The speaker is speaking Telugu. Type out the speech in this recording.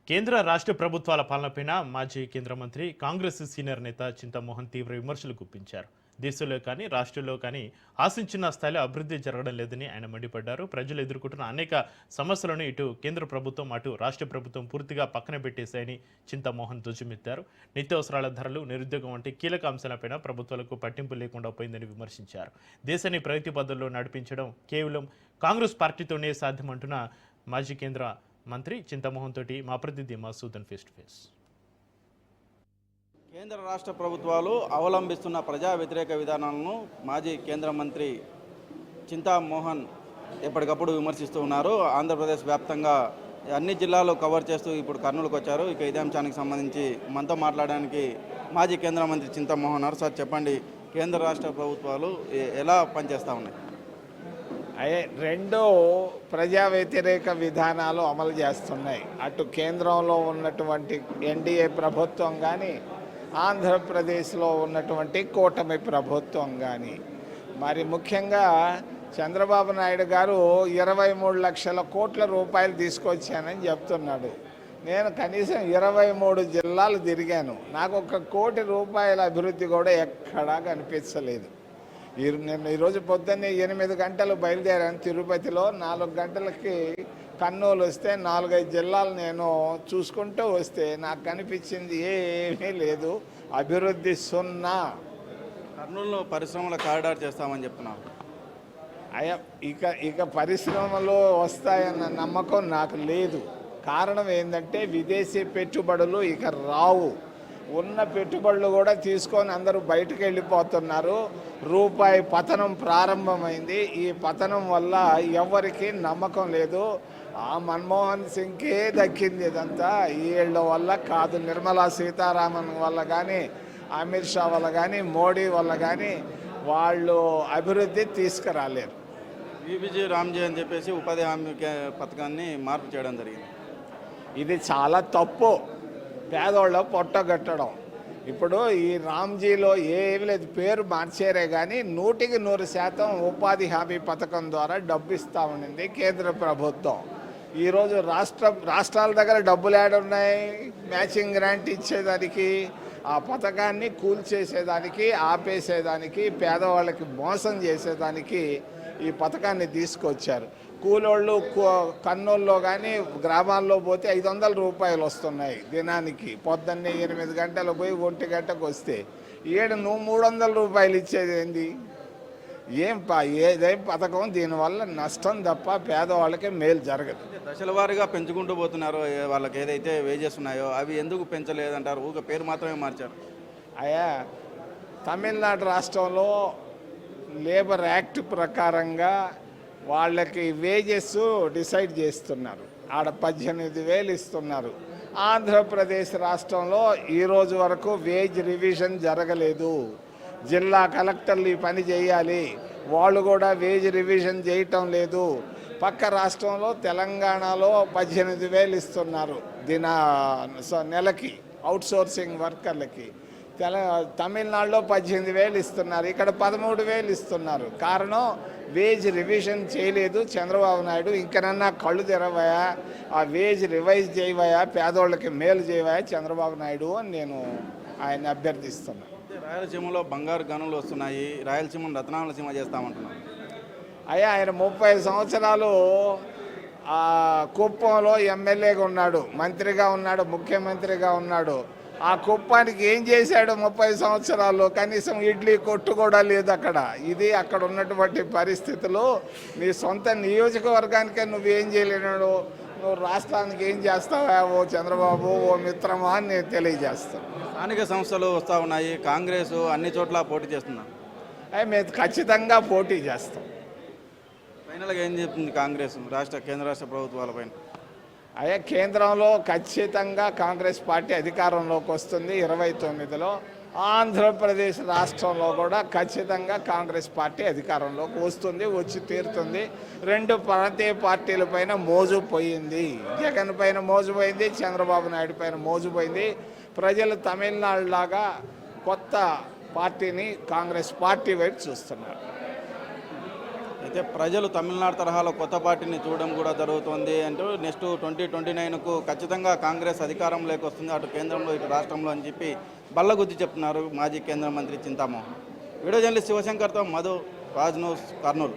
కేంద్ర రాష్ట్ర ప్రభుత్వాల పాలనపైన మాజీ కేంద్ర మంత్రి కాంగ్రెస్ సీనియర్ నేత చింతమోహన్ తీవ్ర విమర్శలు గుప్పించారు. దేశంలో కానీ రాష్ట్రంలో కానీ ఆశించిన స్థాయిలో అభివృద్ధి జరగడం లేదని ఆయన మండిపడ్డారు. ప్రజలు ఎదుర్కొంటున్న అనేక సమస్యలను ఇటు కేంద్ర ప్రభుత్వం అటు రాష్ట్ర ప్రభుత్వం పూర్తిగా పక్కన పెట్టేశాయని చింతమోహన్ ధ్వజమెత్తారు. నిత్యావసరాల ధరలు, నిరుద్యోగం వంటి కీలక అంశాలపైన ప్రభుత్వాలకు పట్టింపు లేకుండా పోయిందని విమర్శించారు. దేశాన్ని ప్రగతి పద్ధతిలో నడిపించడం కేవలం కాంగ్రెస్ పార్టీతోనే సాధ్యమంటున్న మాజీ కేంద్ర మంత్రి చింతమోహన్ తోటి మా ప్రతినిధి మసూదన్ ఫేస్ టు ఫేస్. కేంద్ర రాష్ట్ర ప్రభుత్వాలు అవలంబిస్తున్న ప్రజా వ్యతిరేక విధానాలను మాజీ కేంద్ర మంత్రి చింతామోహన్ ఎప్పటికప్పుడు విమర్శిస్తూ ఉన్నారు. ఆంధ్రప్రదేశ్ వ్యాప్తంగా అన్ని జిల్లాలు కవర్ చేస్తూ ఇప్పుడు కర్నూలుకు వచ్చారు. ఇక ఇదే అంశానికి సంబంధించి మనతో మాట్లాడడానికి మాజీ కేంద్ర మంత్రి చింతామోహన్ ఉన్నారు. సార్ చెప్పండి, కేంద్ర రాష్ట్ర ప్రభుత్వాలు ఎలా పనిచేస్తూ ఉన్నాయి? రెండు ప్రజా వ్యతిరేక విధానాలు అమలు చేస్తున్నాయి. అటు కేంద్రంలో ఉన్నటువంటి ఎన్డీఏ ప్రభుత్వం కానీ, ఆంధ్రప్రదేశ్లో ఉన్నటువంటి కూటమి ప్రభుత్వం కానీ. మరి ముఖ్యంగా చంద్రబాబు నాయుడు గారు 23 లక్షల కోట్ల రూపాయలు తీసుకొచ్చానని చెప్తున్నాడు. నేను కనీసం 23 జిల్లాలు తిరిగాను. నాకు 1 కోటి రూపాయల అభివృద్ధి కూడా ఎక్కడా కనిపించలేదు. నేను ఈరోజు పొద్దున్నే 8 గంటలు బయలుదేరాను. తిరుపతిలో 4 గంటలకి కర్నూలు వస్తే 4-5 జిల్లాలు నేను చూసుకుంటూ వస్తే నాకు కనిపించింది ఏమీ లేదు. అభివృద్ధి సున్నా. కర్నూలులో పరిశ్రమల కారిడార్ చేస్తామని చెప్తున్నాను. ఇక పరిశ్రమలు వస్తాయన్న నమ్మకం నాకు లేదు. కారణం ఏంటంటే విదేశీ పెట్టుబడులు ఇక రావు. ఉన్న పెట్టుబడులు కూడా తీసుకొని అందరూ బయటకు వెళ్ళిపోతున్నారు. రూపాయి పతనం ప్రారంభమైంది. ఈ పతనం వల్ల ఎవరికి నమ్మకం లేదు. ఆ మన్మోహన్ సింగ్కే దక్కింది ఇదంతా. వీళ్ళ వల్ల కాదు. నిర్మలా సీతారామన్ వల్ల కానీ, అమిత్ షా వల్ల కానీ, మోడీ వల్ల కానీ వాళ్ళు అభివృద్ధి తీసుకురాలేరు. విబిజి రామ్జీ అని చెప్పేసి ఉపాధి హామీ పథకాన్ని మార్పు చేయడం జరిగింది. ఇది చాలా తప్పు. పేదోళ్ళ పొట్టగట్టడం. ఇప్పుడు ఈ రామ్జీలో ఏమీ లేదు, పేరు మార్చేరే కానీ 100% ఉపాధి హామీ పథకం ద్వారా డబ్బు ఇస్తూ ఉండింది కేంద్ర ప్రభుత్వం. ఈరోజు రాష్ట్రాల దగ్గర డబ్బులు ఏడున్నాయి మ్యాచింగ్ గ్రాంట్ ఇచ్చేదానికి? ఆ పథకాన్ని కూల్చేసేదానికి, ఆపేసేదానికి, పేదవాళ్ళకి మోసం చేసేదానికి ఈ పథకాన్ని తీసుకొచ్చారు. కూలోళ్ళు కర్నూలులో కానీ గ్రామాల్లో పోతే 500 రూపాయలు వస్తున్నాయి దినానికి. పొద్దున్నే 8 గంటలు పోయి 1 గంటకు వస్తే నువ్వు 300 రూపాయలు ఇచ్చేది ఏంది? ఏదేం పథకం? దీనివల్ల నష్టం తప్ప పేదవాళ్ళకి మేలు జరగదు. దశల వారీగా పెంచుకుంటూ పోతున్నారు. వాళ్ళకి ఏదైతే వేజెస్ ఉన్నాయో అవి ఎందుకు పెంచలేదంటారు? ఊక పేరు మాత్రమే మార్చారు. తమిళనాడు రాష్ట్రంలో లేబర్ యాక్ట్ ప్రకారంగా వాళ్ళకి వేజెస్ డిసైడ్ చేస్తున్నారు. ఆడ 18,000 ఇస్తున్నారు. ఆంధ్రప్రదేశ్ రాష్ట్రంలో ఈరోజు వరకు వేజ్ రివిజన్ జరగలేదు. జిల్లా కలెక్టర్లు ఈ పని చేయాలి, వాళ్ళు కూడా వేజ్ రివిజన్ చేయటం లేదు. పక్క రాష్ట్రంలో తెలంగాణలో 18,000 ఇస్తున్నారు నెలకి అవుట్సోర్సింగ్ వర్కర్లకి. తమిళనాడులో 18,000 ఇస్తున్నారు. ఇక్కడ 13,000 ఇస్తున్నారు. కారణం వేజ్ రివిజన్ చేయలేదు చంద్రబాబు నాయుడు. ఇంకనన్నా కళ్ళు తెరవయా, ఆ వేజ్ రివైజ్ చేయవయా, పేదోళ్ళకి మేలు చేయవయా చంద్రబాబు నాయుడు అని నేను ఆయన అభ్యర్థిస్తున్నాను. రాయలసీమలో బంగారు గనులు వస్తున్నాయి, రాయలసీమను రత్నాలసీమ చేస్తామంటున్నాను. ఆయన 30 సంవత్సరాలు కుప్పంలో ఎమ్మెల్యేగా ఉన్నాడు, మంత్రిగా ఉన్నాడు, ముఖ్యమంత్రిగా ఉన్నాడు. ఆ కుప్పానికి ఏం చేశాడు 30 సంవత్సరాల్లో? కనీసం ఇడ్లీ కొట్టు కూడా లేదు అక్కడ. ఇది అక్కడ ఉన్నటువంటి పరిస్థితులు. నీ సొంత నియోజకవర్గానికే నువ్వేం చేయలేనాడు, నువ్వు రాష్ట్రానికి ఏం చేస్తావా ఓ చంద్రబాబు, ఓ మిత్రమా అని నేను తెలియజేస్తాను. స్థానిక సంస్థలు వస్తూ ఉన్నాయి, కాంగ్రెస్ అన్ని చోట్ల పోటీ చేస్తున్నాం. మేము ఖచ్చితంగా పోటీ చేస్తాం. ఫైనల్గా ఏం చెప్తుంది కాంగ్రెస్ కేంద్ర రాష్ట్ర ప్రభుత్వాలపైన? కేంద్రంలో ఖచ్చితంగా కాంగ్రెస్ పార్టీ అధికారంలోకి వస్తుంది 29లో. ఆంధ్రప్రదేశ్ రాష్ట్రంలో కూడా ఖచ్చితంగా కాంగ్రెస్ పార్టీ అధికారంలోకి వస్తుంది, వచ్చి తీరుతుంది. 2 ప్రాంతీయ పార్టీల పైన మోజు పోయింది. జగన్ పైన మోజు పోయింది, చంద్రబాబు నాయుడు పైన మోజు పోయింది. ప్రజలు తమిళనాడు లాగా కొత్త పార్టీని కాంగ్రెస్ పార్టీ వైపు చూస్తున్నారు. అయితే ప్రజలు తమిళనాడు తరహాలో కొత్త పార్టీని చూడడం కూడా జరుగుతుంది అంటూ నెక్స్ట్ 2029కు ఖచ్చితంగా కాంగ్రెస్ అధికారంలోకి వస్తుంది, అటు కేంద్రంలో ఇటు రాష్ట్రంలో అని చెప్పి బల్లగుద్ది చెప్తున్నారు మాజీ కేంద్ర మంత్రి చింతామోహన్. వీడియో జర్నలిస్ట్ శివశంకర్తో మధు, రాజ్ న్యూస్, కర్నూలు.